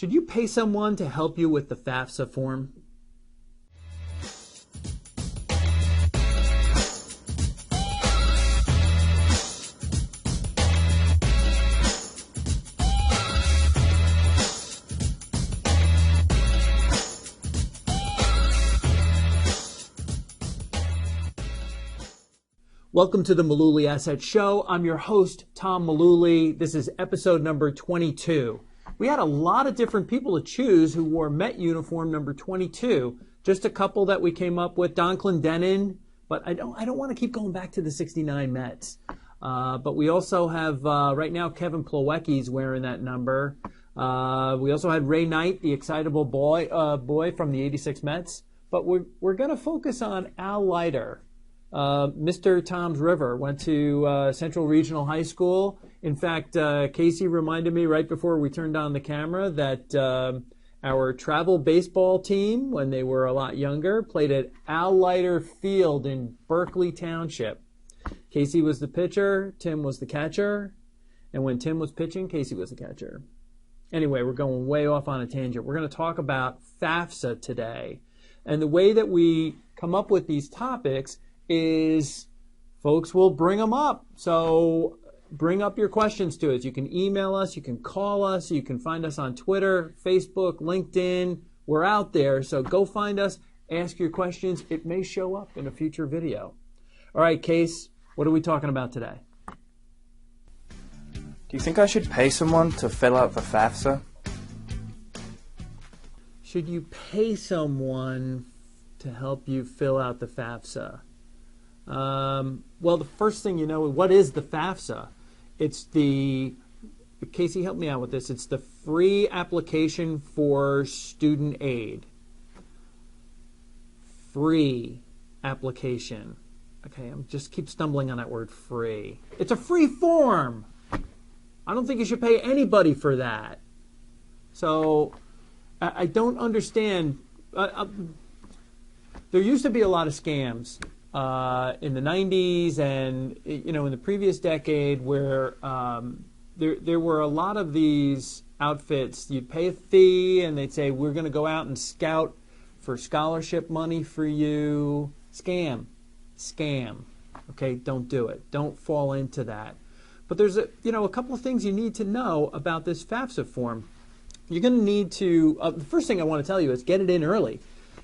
Should you pay someone to help you with the FAFSA form? Welcome to the Mullooly Asset Show. I'm your host, Tom Mullooly. This is episode number 22. We had a lot of different people to choose who wore Met uniform number 22. Just a couple that we came up with, Don Clendenin, but I don't want to keep going back to the 69 Mets. But we also have, right now, Kevin Plawecki's wearing that number. We also had Ray Knight, the excitable boy from the 86 Mets. But we're going to focus on Al Leiter. Mr. Tom's River, went to Central Regional High School. In fact, Casey reminded me right before we turned on the camera that our travel baseball team, when they were a lot younger, played at Al Leiter Field in Berkeley Township. Casey was the pitcher, Tim was the catcher, and when Tim was pitching, Casey was the catcher. Anyway, we're going way off on a tangent. We're going to talk about FAFSA today. And the way that we come up with these topics is folks will bring them up. So bring up your questions to us. You can email us, you can call us, you can find us on Twitter, Facebook, LinkedIn. We're out there, so go find us, ask your questions. It may show up in a future video. All right, Case, what are we talking about today? Do you think I should pay someone to fill out the FAFSA? Should you pay someone to help you fill out the FAFSA? Well, the first thing you know, what is the FAFSA? It's the, Casey, help me out with this. It's the free application for student aid. Free application. Okay, I'm just keep stumbling on that word free. It's a free form. I don't think you should pay anybody for that. So I don't understand. There used to be a lot of scams in the 90s and in the previous decade where there were a lot of these outfits. You'd pay a fee and they'd say, we're going to go out and scout for scholarship money for you. Scam. Okay, don't do it. Don't fall into that. But there's a couple of things you need to know about this FAFSA form. You're going to need to, the first thing I want to tell you is get it in early.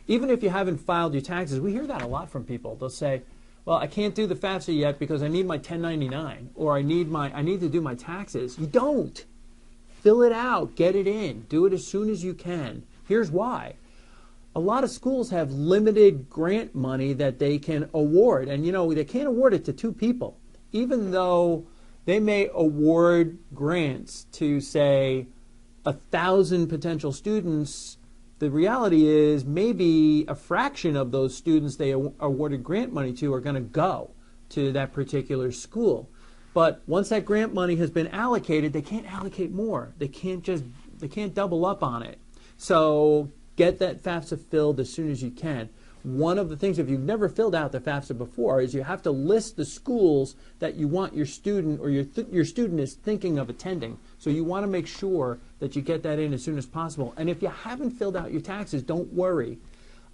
Even if you haven't filed your taxes, we hear that a lot from people. They'll say, well, I can't do the FAFSA yet because I need my 1099 or I need to do my taxes. You don't. Fill it out. Get it in. Do it as soon as you can. Here's why. A lot of schools have limited grant money that they can award. And, they can't award it to two people. Even though they may award grants to, say, 1,000 potential students, the reality is maybe a fraction of those students they awarded grant money to are going to go to that particular school. But once that grant money has been allocated, they can't allocate more. They can't double up on it. So get that FAFSA filled as soon as you can. One of the things, if you've never filled out the FAFSA before, is you have to list the schools that you want your student or your student is thinking of attending. So you want to make sure that you get that in as soon as possible. And if you haven't filled out your taxes, don't worry.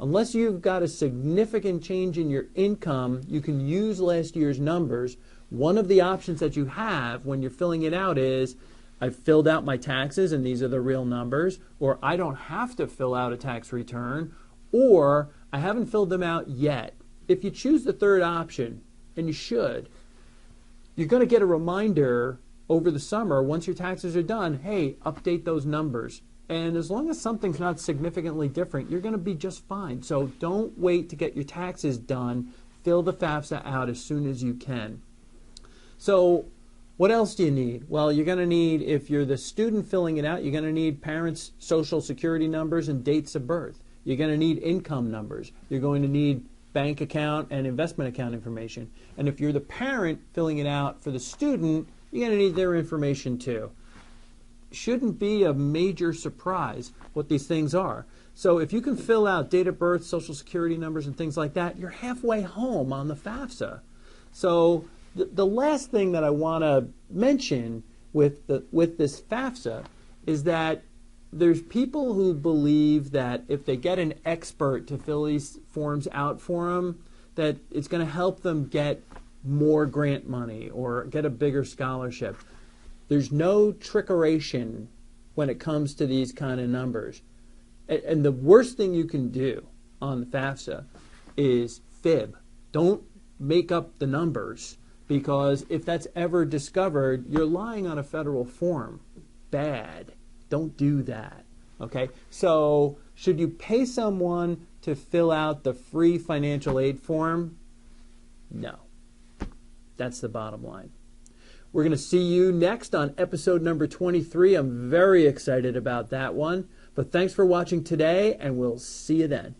Unless you've got a significant change in your income, you can use last year's numbers. One of the options that you have when you're filling it out is, I've filled out my taxes and these are the real numbers, or I don't have to fill out a tax return, or I haven't filled them out yet. If you choose the third option, and you should, you're going to get a reminder over the summer, once your taxes are done, hey, update those numbers. And as long as something's not significantly different, you're going to be just fine. So don't wait to get your taxes done. Fill the FAFSA out as soon as you can. So what else do you need? Well, you're going to need, if you're the student filling it out, you're going to need parents' social security numbers and dates of birth. You're going to need income numbers. You're going to need bank account and investment account information. And if you're the parent filling it out for the student, you're going to need their information too. Shouldn't be a major surprise what these things are. So if you can fill out date of birth, social security numbers, and things like that, you're halfway home on the FAFSA. So the last thing that I want to mention with this FAFSA is that there's people who believe that if they get an expert to fill these forms out for them, that it's going to help them get more grant money or get a bigger scholarship. There's no trickeration when it comes to these kind of numbers. And the worst thing you can do on the FAFSA is fib. Don't make up the numbers, because if that's ever discovered, you're lying on a federal form. Bad. Don't do that. Okay? So, should you pay someone to fill out the free financial aid form? No. That's the bottom line. We're going to see you next on episode number 23. I'm very excited about that one. But thanks for watching today, and we'll see you then.